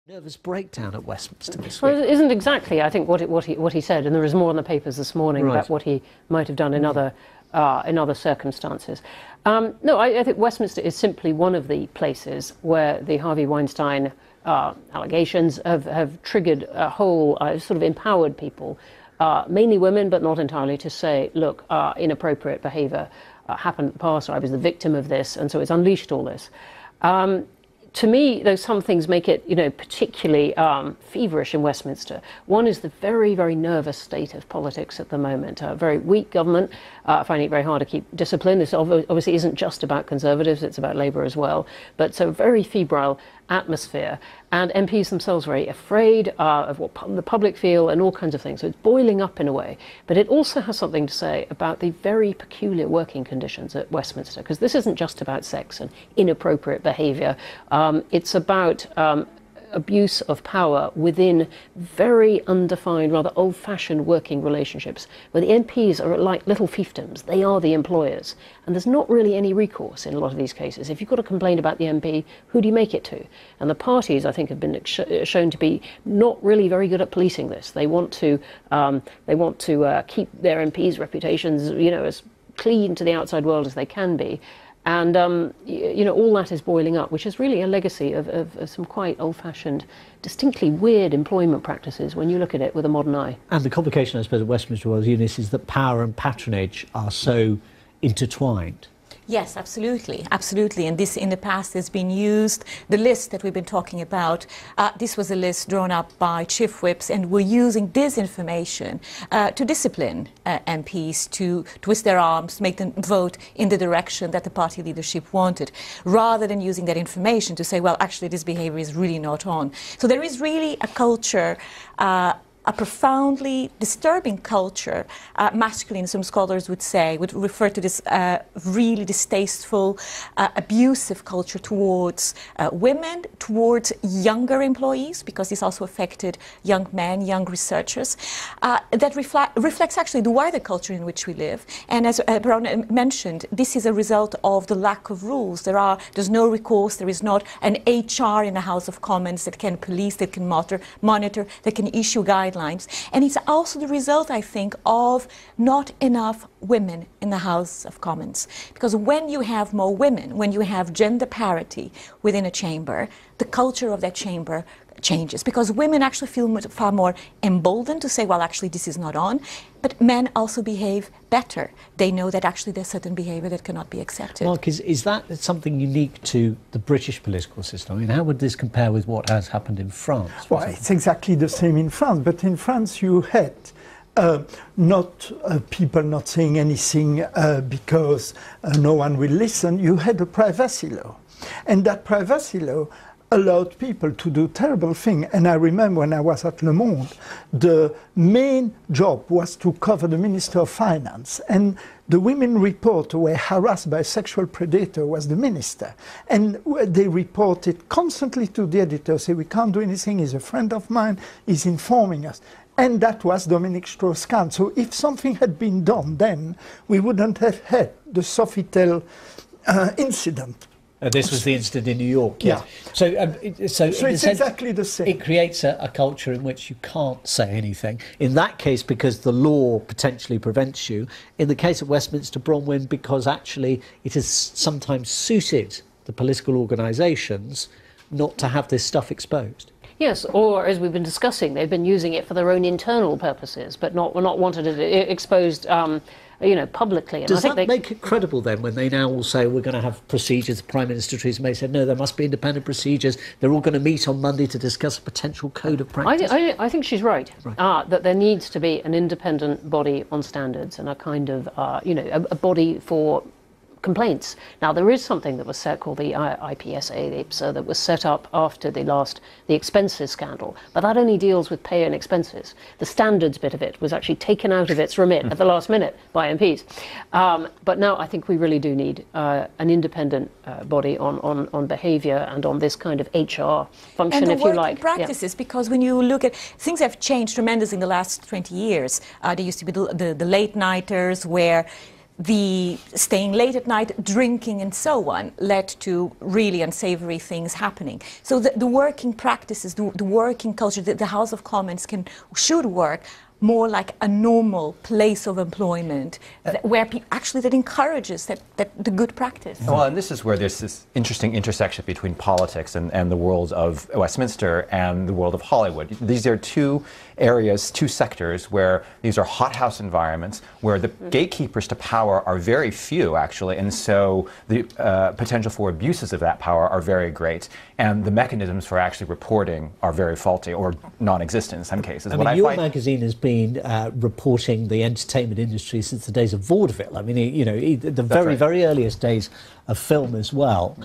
Nervous breakdown at Westminster this week. Well, it isn't exactly, I think, what he said, and there is more in the papers this morning about what he might have done in other circumstances. No, I think Westminster is simply one of the places where the Harvey Weinstein allegations have triggered a whole sort of empowered people, mainly women, but not entirely, to say, look, inappropriate behaviour happened in the past, or I was the victim of this, and so it's unleashed all this. To me, though, some things make it, particularly feverish in Westminster. One is the very, very nervous state of politics at the moment. A very weak government, finding it very hard to keep discipline. This obviously isn't just about Conservatives, it's about Labour as well. But so very febrile atmosphere, and MPs themselves very afraid of what the public feel and all kinds of things. So it's boiling up in a way. But it also has something to say about the very peculiar working conditions at Westminster, because this isn't just about sex and inappropriate behaviour. It's about abuse of power within very undefined, rather old-fashioned working relationships, where the MPs are like little fiefdoms. They are the employers. And there's not really any recourse in a lot of these cases. If you've got a complaint about the MP, who do you make it to? And the parties, I think, have been shown to be not really very good at policing this. They want to keep their MPs' reputations, as clean to the outside world as they can be. And, all that is boiling up, which is really a legacy of some quite old-fashioned, distinctly weird employment practices when you look at it with a modern eye. And the complication, I suppose, at Westminster was, Eunice, is that power and patronage are so intertwined. Yes, absolutely, absolutely. And this in the past has been used. The list that we've been talking about, this was a list drawn up by chief whips, and we're using this information to discipline MPs, to twist their arms, make them vote in the direction that the party leadership wanted, rather than using that information to say, well, actually, this behavior is really not on. So there is really a culture, a profoundly disturbing culture, masculine, some scholars would refer to this really distasteful, abusive culture towards women, towards younger employees, because this also affected young men, young researchers, that reflects actually the wider culture in which we live. And as Brown mentioned, this is a result of the lack of rules. There's no recourse, there is not an HR in the House of Commons that can police, that can monitor, that can issue guidelines. And it's also the result, I think, of not enough women in the House of Commons. Because when you have more women, when you have gender parity within a chamber, the culture of that chamber changes, because women actually feel far more emboldened to say, well, actually, this is not on. But men also behave better. They know that actually there's certain behaviour that cannot be accepted. Mark, is that something unique to the British political system? I mean, how would this compare with what has happened in France? Well, it's exactly the same in France, but in France you had not people not saying anything because no one will listen. You had a privacy law, and that privacy law allowed people to do terrible things. And I remember when I was at Le Monde, the main job was to cover the Minister of Finance. And the women reporter were harassed by a sexual predator was the minister. And they reported constantly to the editor, say, we can't do anything, he's a friend of mine, he's informing us. And that was Dominique Strauss-Kahn. So if something had been done then, we wouldn't have had the Sofitel incident. This was the incident in New York. Yeah. So it's exactly the same. It creates a culture in which you can't say anything. In that case, because the law potentially prevents you. In the case of Westminster Bronwyn, because actually it has sometimes suited the political organisations not to have this stuff exposed. Yes, or as we've been discussing, they've been using it for their own internal purposes, but not wanted it exposed publicly. And Does I think that make it credible then when they now all say we're going to have procedures? The Prime Minister Theresa May said no, there must be independent procedures. They're all going to meet on Monday to discuss a potential code of practice. I think she's right. That there needs to be an independent body on standards and a kind of a body for complaints. Now, there is something that was set called the IPSA, that was set up after the expenses scandal, but that only deals with pay and expenses. The standards bit of it was actually taken out of its remit at the last minute by MPs. But now I think we really do need an independent body on behaviour and on this kind of HR function, if you like. And practices, because when you look at, things have changed tremendously in the last 20 years. There used to be the late-nighters where the staying late at night, drinking and so on, led to really unsavory things happening. So the working practices, the working culture, the House of Commons should work more like a normal place of employment, where actually that encourages that the good practice. Well, and this is where there's this interesting intersection between politics and the world of Westminster and the world of Hollywood. These are two areas, two sectors where these are hothouse environments where the gatekeepers to power are very few, actually, and so the potential for abuses of that power are very great, and the mechanisms for actually reporting are very faulty or non-existent in some cases. I mean, your magazine has been reporting the entertainment industry since the days of vaudeville. I mean, you know, the very earliest days of film as well.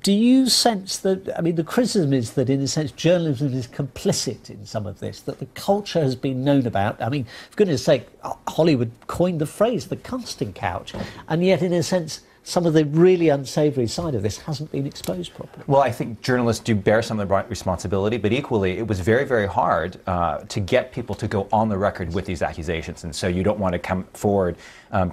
Do you sense that, I mean, the criticism is that in a sense journalism is complicit in some of this, that the culture has been known about. I mean, for goodness sake, Hollywood coined the phrase the casting couch, and yet in a sense some of the really unsavoury side of this hasn't been exposed properly. Well, I think journalists do bear some of the responsibility, but equally it was very, very hard to get people to go on the record with these accusations, and so you don't want to come forward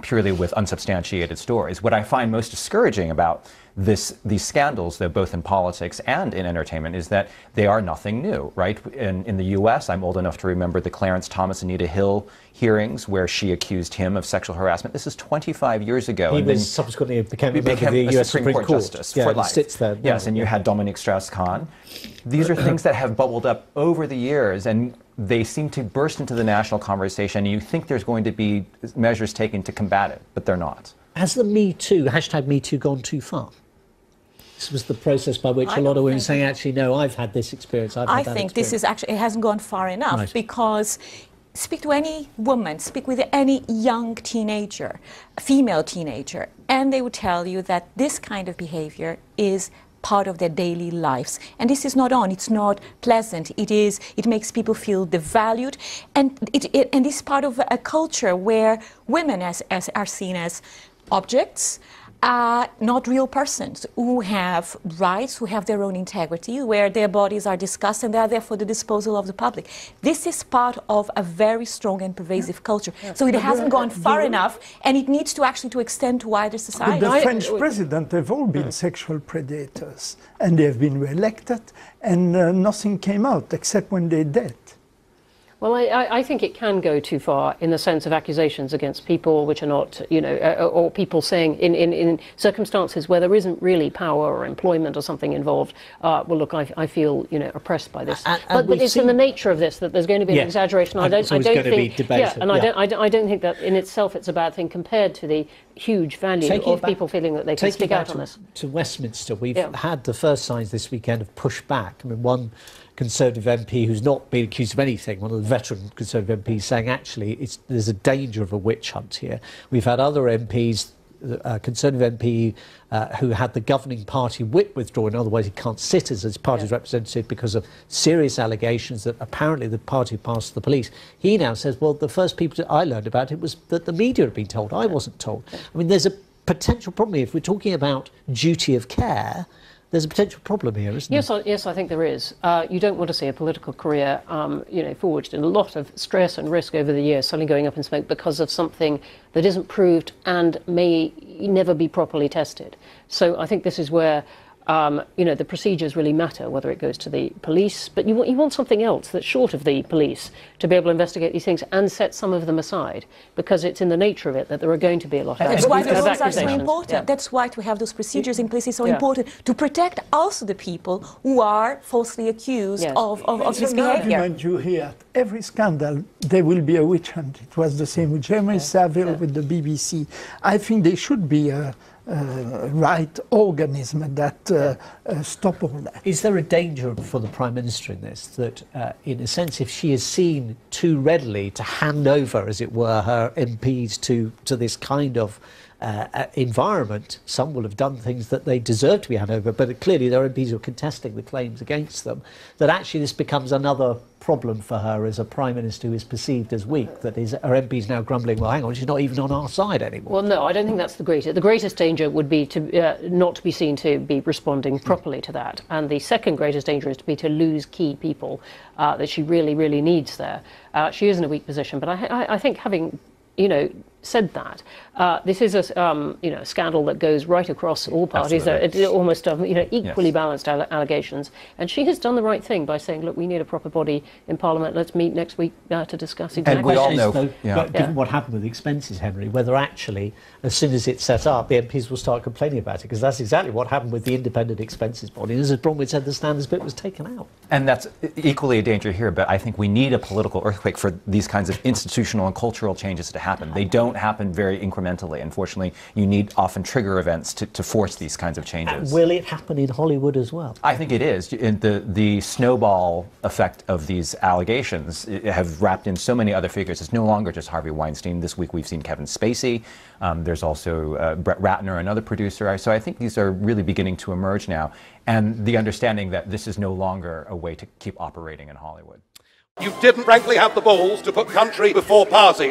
purely with unsubstantiated stories. What I find most discouraging about these scandals, though, both in politics and in entertainment, is that they are nothing new, right? In the U.S., I'm old enough to remember the Clarence Thomas, Anita Hill hearings where she accused him of sexual harassment. This is 25 years ago. He was subsequently became a member of the U.S. Supreme Court Justice for life. Sits there. Yes, and you had Dominique Strauss-Kahn. These are things that have bubbled up over the years, and they seem to burst into the national conversation. You think there's going to be measures taken to combat it, but they're not. Has the Me Too, hashtag Me Too, gone too far? This was the process by which a lot of women saying, actually, no, I've had this experience, I think this is actually, it hasn't gone far enough, because speak to any woman, speak with any young teenager, female teenager, and they would tell you that this kind of behavior is part of their daily lives. And this is not it's not pleasant. It makes people feel devalued, and and this is part of a culture where women are seen as objects, not real persons who have rights, who have their own integrity, where their bodies are discussed and they are there for the disposal of the public. This is part of a very strong and pervasive culture. So it hasn't gone far enough, and it needs to actually extend to wider society. The French president have all been sexual predators, and they have been re-elected, and nothing came out except when they're dead. Well, I think it can go too far in the sense of accusations against people which are not, you know, or people saying in circumstances where there isn't really power or employment or something involved, well, look, I feel, you know, oppressed by this. But it's in the nature of this that there's going to be an exaggeration. I don't think, I don't think that in itself it's a bad thing compared to the huge value of people feeling that they can speak out on this. To Westminster, we've had the first signs this weekend of pushback. I mean, one Conservative MP who's not been accused of anything, one of the veteran Conservative MPs, saying actually there's a danger of a witch hunt here. We've had other MPs, a Conservative MP who had the governing party whip withdrawn, otherwise he can't sit as his party's representative because of serious allegations that apparently the party passed the police. He now says, well, the first people that I learned about it was that the media had been told. I wasn't told. I mean, there's a potential problem here. If we're talking about duty of care, there's a potential problem here, isn't there? Yes, I think there is. You don't want to see a political career, you know, forged in a lot of stress and risk over the years, suddenly going up in smoke because of something that isn't proved and may never be properly tested. So I think this is where, you know, the procedures really matter, whether it goes to the police, but you want something else that's short of the police to be able to investigate these things and set some of them aside, because it's in the nature of it that there are going to be a lot of That's why the laws are so accusations. important. Yeah. That's why to have those procedures in place is so important, to protect also the people who are falsely accused of this behavior. Argument you hear at every scandal, there will be a witch hunt. It was the same with Jeremy Savile with the BBC. I think there should be a right organism that stop all that. Is there a danger for the Prime Minister in this, that in a sense if she is seen too readily to hand over, as it were, her MPs to this kind of environment, some will have done things that they deserve to be handed over, but clearly there are MPs who are contesting the claims against them, that actually this becomes another problem for her as a Prime Minister who is perceived as weak, that her MPs now grumbling, well, hang on, she's not even on our side anymore. Well, no, I don't think that's the greatest. The greatest danger would be to not be seen to be responding properly to that. And the second greatest danger is to lose key people that she really, really needs there. She is in a weak position, but I think having, you know, said that. This is a you know, scandal that goes right across all parties. It's almost you know, equally balanced allegations. And she has done the right thing by saying, look, we need a proper body in Parliament. Let's meet next week to discuss exactly. And we all know, given what happened with the expenses, Henry, whether actually, as soon as it's set up, the MPs will start complaining about it, because that's exactly what happened with the independent expenses body. And as Bronwyn said, the standards bit was taken out. And that's equally a danger here, but I think we need a political earthquake for these kinds of institutional and cultural changes to happen. They don't happen very incrementally. Unfortunately, you need often trigger events to force these kinds of changes. And will it happen in Hollywood as well? I think it is. The snowball effect of these allegations have wrapped in so many other figures. It's no longer just Harvey Weinstein. This week we've seen Kevin Spacey. There's also Brett Ratner, another producer. So I think these are really beginning to emerge now. And the understanding that this is no longer a way to keep operating in Hollywood. You didn't frankly have the balls to put country before party.